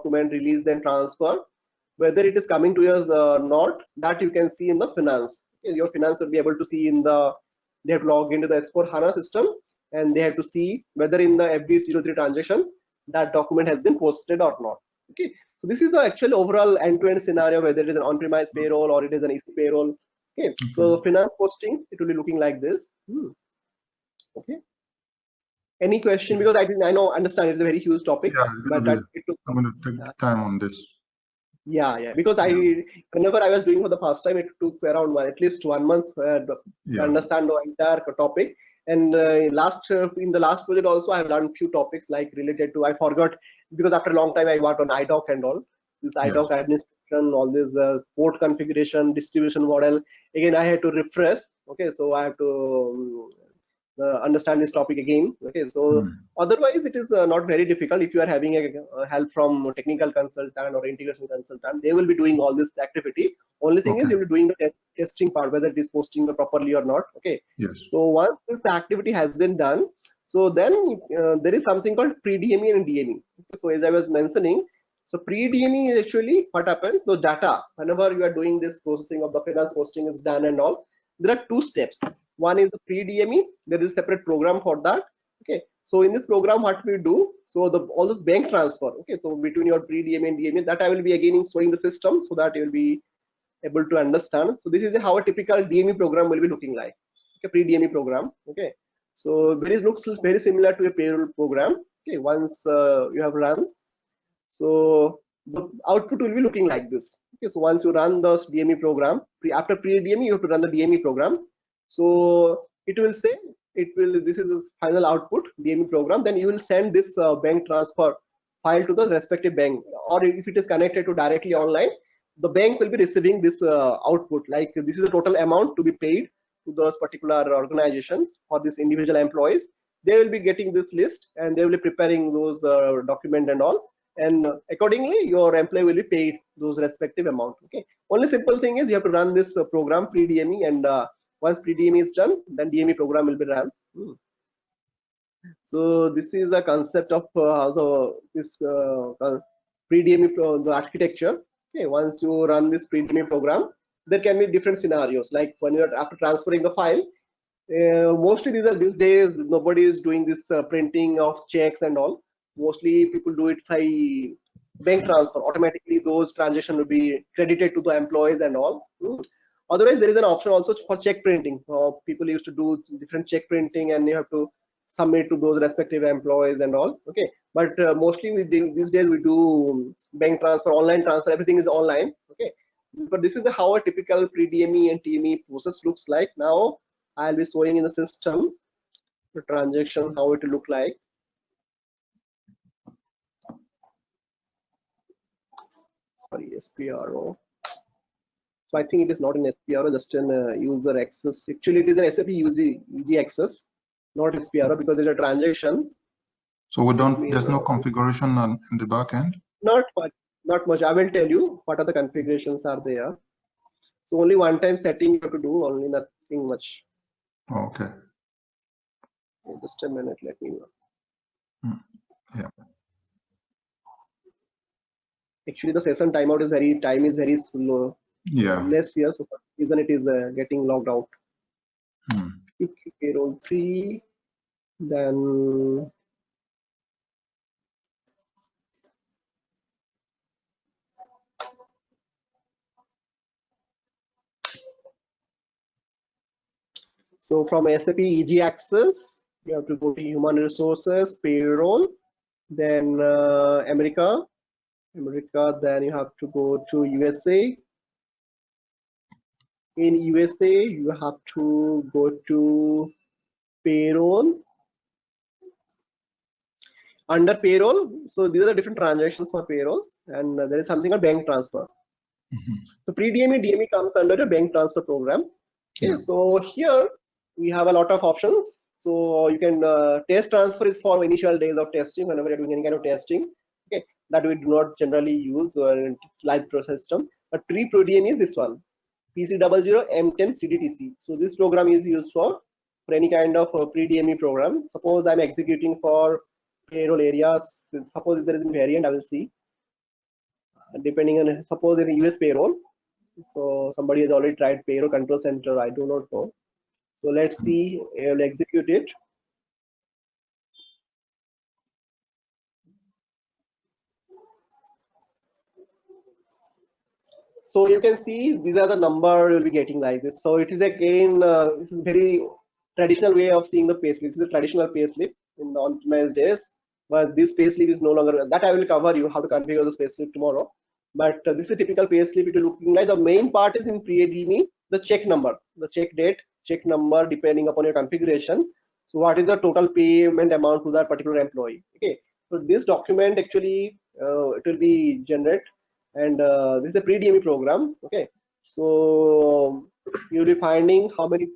document, release and transfer, whether it is coming to us or not, that you can see in the finance. Your finance will be able to see in the, they have to log into the S4 HANA system, and they have to see whether in the FB03 transaction that document has been posted or not. Okay, so this is the actual overall end-to-end scenario, whether it is an on-premise payroll or it is an EC payroll. Okay, so finance posting, it will be looking like this. Okay, any question? Because I know, understand it's a very huge topic, yeah, but it took, I'm going to take time on this. Yeah, because whenever I was doing for the first time, it took around at least 1 month to understand the entire topic. And in the last project also, I have learned few topics like related to, I forgot, because after a long time I worked on IDOC and all this IDOC administration, all this port configuration, distribution model. Again, I had to refresh. Okay, so I have to understand this topic again. Okay, so otherwise it is not very difficult. If you are having a help from a technical consultant or integration consultant, they will be doing all this activity. Only thing is, you will be doing the testing part, whether it is posting properly or not. Okay, so once this activity has been done, so then there is something called pre-DME and DME. So as I was mentioning, so pre-DME is actually what happens. So data, whenever you are doing this processing of the finance posting is done and all, there are two steps. One is the pre-DME. There is a separate program for that. Okay, so in this program, what we do, so all this bank transfer. Okay, so between your pre-DME and DME, that I will be again showing the system so that you will be able to understand. So this is how a typical DME program will be looking like. Okay, pre-DME program. Okay, so it looks very similar to a payroll program. Okay, once you have run, so the output will be looking like this. Okay, so once you run the DME program, after pre-DME, you have to run the DME program. So it will say, this is the final output DME program. Then you will send this bank transfer file to the respective bank, or if it is connected to directly online, the bank will be receiving this output. Like, this is the total amount to be paid to those particular organizations for this individual employees. They will be getting this list, and they will be preparing those document and all. And accordingly, your employee will be paid those respective amount. Okay. Only simple thing is you have to run this program pre-DME, and once pre-DME is done, then DME program will be run. So this is the concept of how this pre-DME the architecture. Okay. Once you run this pre-DME program, there can be different scenarios. Like when you are after transferring the file, mostly these days nobody is doing this printing of checks and all. Mostly people do it by bank transfer. Automatically those transactions will be credited to the employees and all. Otherwise, there is an option also for check printing. People used to do different check printing, and you have to submit to those respective employees and all. Okay, but mostly these days we do bank transfer, online transfer. Everything is online. Okay, but this is how a typical pre-DME and TME process looks like. Now I'll be showing in the system the transaction, how it will look like. Sorry, SPRO. So I think it is not in SPRO, just in user access. Actually, it is an SAP UG access, not SPRO, because it's a transaction. So we don't. There's no configuration in the back end. Not much. I will tell you what are the configurations are there. So only one-time setting you have to do. Only nothing much. Oh, okay. Just a minute. Let me know. Yeah. Actually, the session timeout is very slow. Yeah. Less here, so for reason it is getting logged out. Payroll 3, then so from SAP EG Access, you have to go to Human Resources, Payroll, then America, then you have to go to USA. In USA, you have to go to Payroll. Under Payroll, so these are the different transactions for payroll, and there is something called bank transfer. So pre-DME, DME comes under a bank transfer program. Okay, so here we have a lot of options. So you can test transfer is for initial days of testing, whenever you're doing any kind of testing. Okay, that we do not generally use live process system. But pre-DME is this one, PC00 M10 CDTC. So this program is used for any kind of pre-DME program. Suppose I'm executing for payroll areas. Suppose if there is a variant, I will see. depending on, suppose in US payroll. So somebody has already tried payroll control center. I do not know. So let's see. I'll execute it. So you can see these are the number you'll be getting like this. So it is again, this is very traditional way of seeing the payslip. This is a traditional payslip in the on-premise days, but this payslip is no longer, that I will cover you how to configure this payslip tomorrow. But this is a typical payslip. It will look like the main part is in pre-readme, the check number, the check date, check number depending upon your configuration. So what is the total payment amount to that particular employee? Okay. So this document actually it will be generated, and this is a pre-DME program. Okay. So you'll be finding how many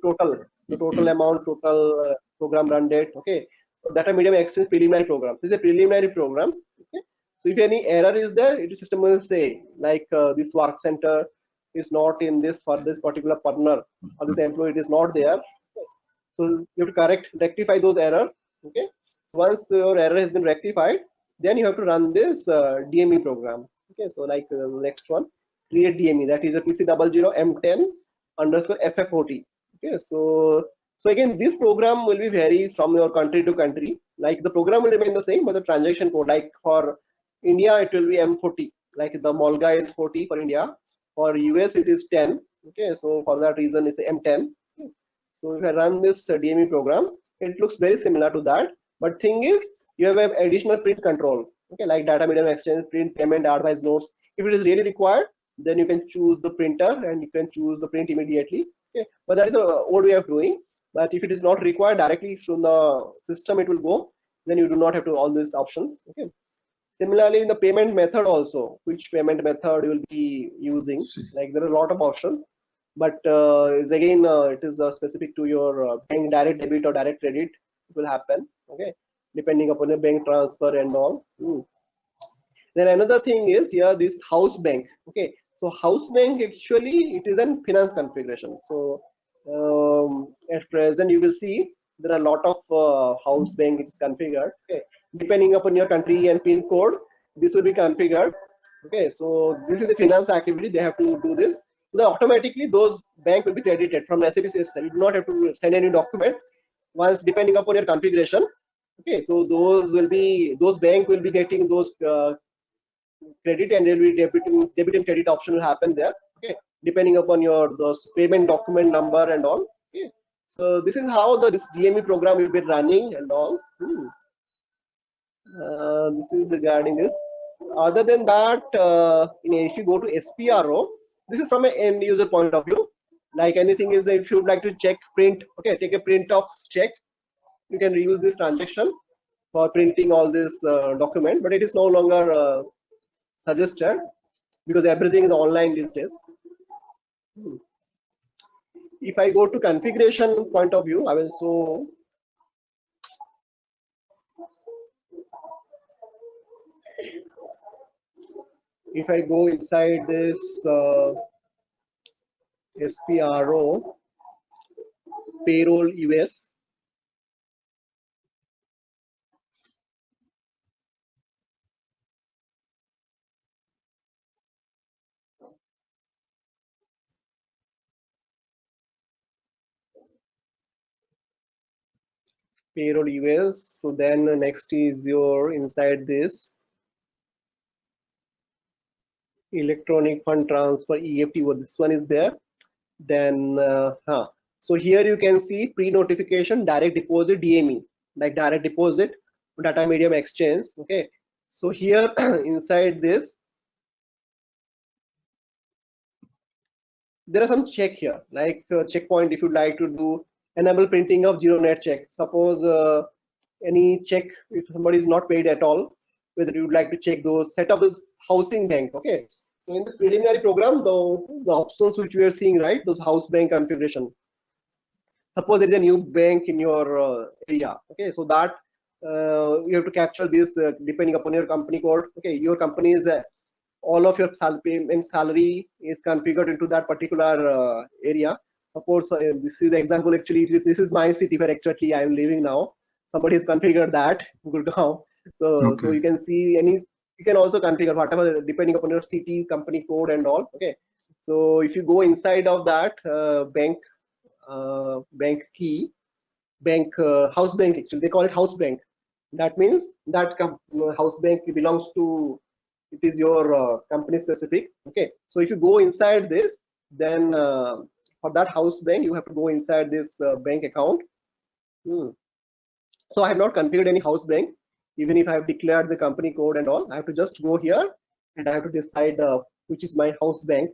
the total amount, total program run date. Okay. So Data Medium Exchange preliminary program. This is a preliminary program. Okay. So if any error is there, it system will say like this work center is not in this for this particular partner, or this employee it is not there. Okay. So you have to rectify those errors. Okay. So once your error has been rectified, then you have to run this DME program. Okay. So like next one, create DME, that is a PC00M10 underscore FFOT. Okay. So again, this program will be vary from your country to country. Like the program will remain the same, but the transaction code, like for India, it will be M40. Like the Molga is 40 for India. For US, it is 10. Okay, so for that reason, it's M10. Okay. So if I run this DME program, it looks very similar to that. But thing is, you have additional print control. Okay, like Data Medium Exchange, print, payment, advice notes. If it is really required, then you can choose the printer and you can choose the print immediately. Okay, but that is the old way of doing. But if it is not required directly from the system, it will go. Then you do not have to all these options. Okay. Similarly, in the payment method also, which payment method you will be using, like there are a lot of options, but again, it is specific to your bank direct debit or direct credit. It will happen, okay, depending upon your bank transfer and all. Then another thing is here this house bank. Okay, so house bank actually it is a finance configuration. So at present you will see there are a lot of house bank which is configured. Okay, depending upon your country and pin code, this will be configured. Okay, so this is the finance activity. They have to do this. So automatically those bank will be credited from SAP system. You do not have to send any document. Once depending upon your configuration. Okay, so those bank will be getting those credit, and there will be debit and credit option will happen there. Okay, depending upon your those payment document number and all. Okay, so this is how this DME program will be running and all. This is regarding this. Other than that, if you go to SPRO, this is from an end user point of view. Like anything is, if you would like to check print, okay, take a print of check, you can reuse this transaction for printing all this document, but it is no longer suggested because everything is online these days. If I go to configuration point of view, I will show. If I go inside this SPRO payroll US, payroll US. So then next is your inside this electronic fund transfer EFT. What this one is there. Then so here you can see pre-notification direct deposit DME, like direct deposit Data Medium Exchange. Okay, so here inside this there are some check here, like checkpoint. If you'd like to do enable printing of zero net check, suppose any check if somebody is not paid at all, whether you would like to check those, set up this housing bank. Okay, so in the preliminary program, the options which we are seeing, right, those house bank configuration. Suppose there is a new bank in your area. Okay, so that you have to capture this depending upon your company code. Okay, your company is all of your salary is configured into that particular area. Suppose this is the example. Actually, this is my city where actually I am living now. Somebody has configured that Gurgaon. So okay. So you can see any you can also configure whatever depending upon your city, company code and all. Okay, so if you go inside of that bank key, house bank, actually they call it house bank. That means that house bank belongs to, it is your company specific. Okay, so if you go inside this, then for that house bank you have to go inside this bank account. So I have not configured any house bank. Even if I have declared the company code and all, I have to just go here and I have to decide which is my house bank.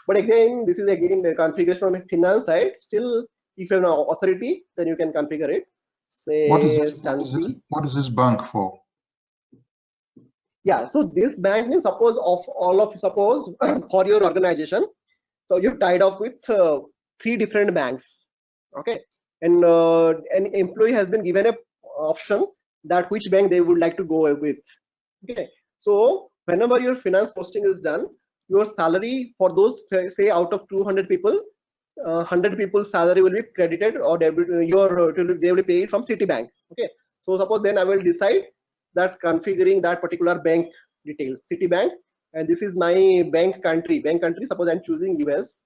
But again, this is again the configuration on the finance side. Still, if you have an authority, then you can configure it. Say what is this bank for? Yeah, so this bank means suppose for your organization, so you're tied up with 3 different banks. Okay, and an employee has been given a option that which bank they would like to go with. Okay, so whenever your finance posting is done, your salary for those, say out of 200 people, 100 people's salary will be credited or they will be paid from Citibank. Okay, so suppose then I will decide that configuring that particular bank details, Citibank, and this is my bank country. Suppose I'm choosing US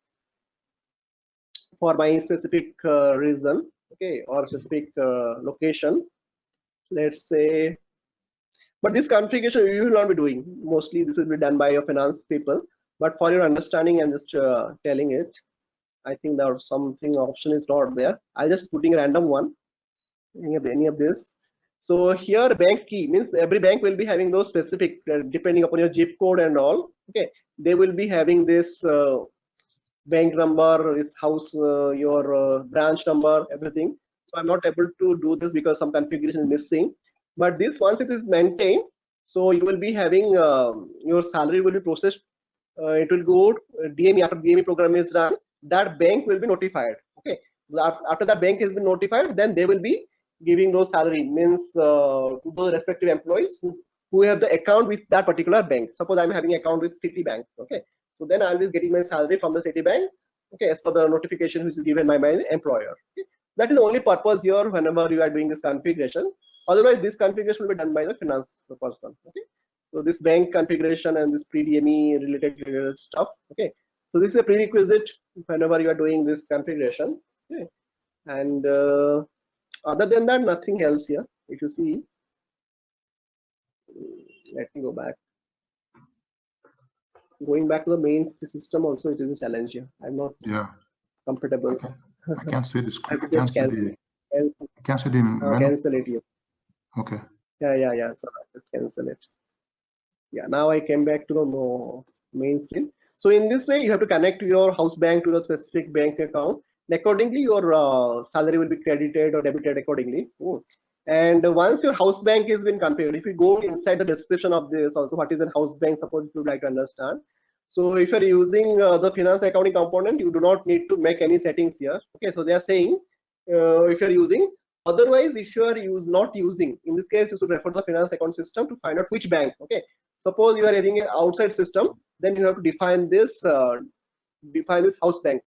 for my specific reason, okay, or specific location, let's say. But this configuration you will not be doing. Mostly this will be done by your finance people. But for your understanding, I'm just telling it. I think there something option is not there. I'll just putting a random one. Any of this. So here bank key means every bank will be having those specific depending upon your zip code and all. Okay, they will be having this bank number, this house, your branch number, everything. So I'm not able to do this because some configuration is missing. But this, once it is maintained, so you will be having your salary will be processed. It will go DME. After DME program is run, that bank will be notified. Okay, after that bank has been notified, then they will be giving those salary, means to those respective employees who have the account with that particular bank. Suppose I'm having account with Citibank. Okay, so then I'll be getting my salary from the Citibank. Okay, as per the notification which is given by my employer. Okay? That is the only purpose here whenever you are doing this configuration. Otherwise, this configuration will be done by the finance person. Okay, so this bank configuration and this pre-DME related stuff. Okay, so this is a prerequisite whenever you are doing this configuration. Okay, and other than that, nothing else here. If you see, let me go back. Going back to the main system also, it is a challenge here. I'm not comfortable. I can't see the screen. I can't see the menu. Cancel it here. Okay. Yeah. So let's cancel it. Yeah, now I came back to the main screen. So in this way, you have to connect your house bank to the specific bank account. And accordingly, your salary will be credited or debited accordingly. And once your house bank has been configured, if you go inside the description of this also, what is a house bank, suppose if you would like to understand. So if you're using the finance accounting component, you do not need to make any settings here. Okay, so they are saying if you're using, otherwise if you are not using, in this case you should refer to the finance account system to find out which bank. Okay, suppose you are having an outside system, then you have to define this house bank.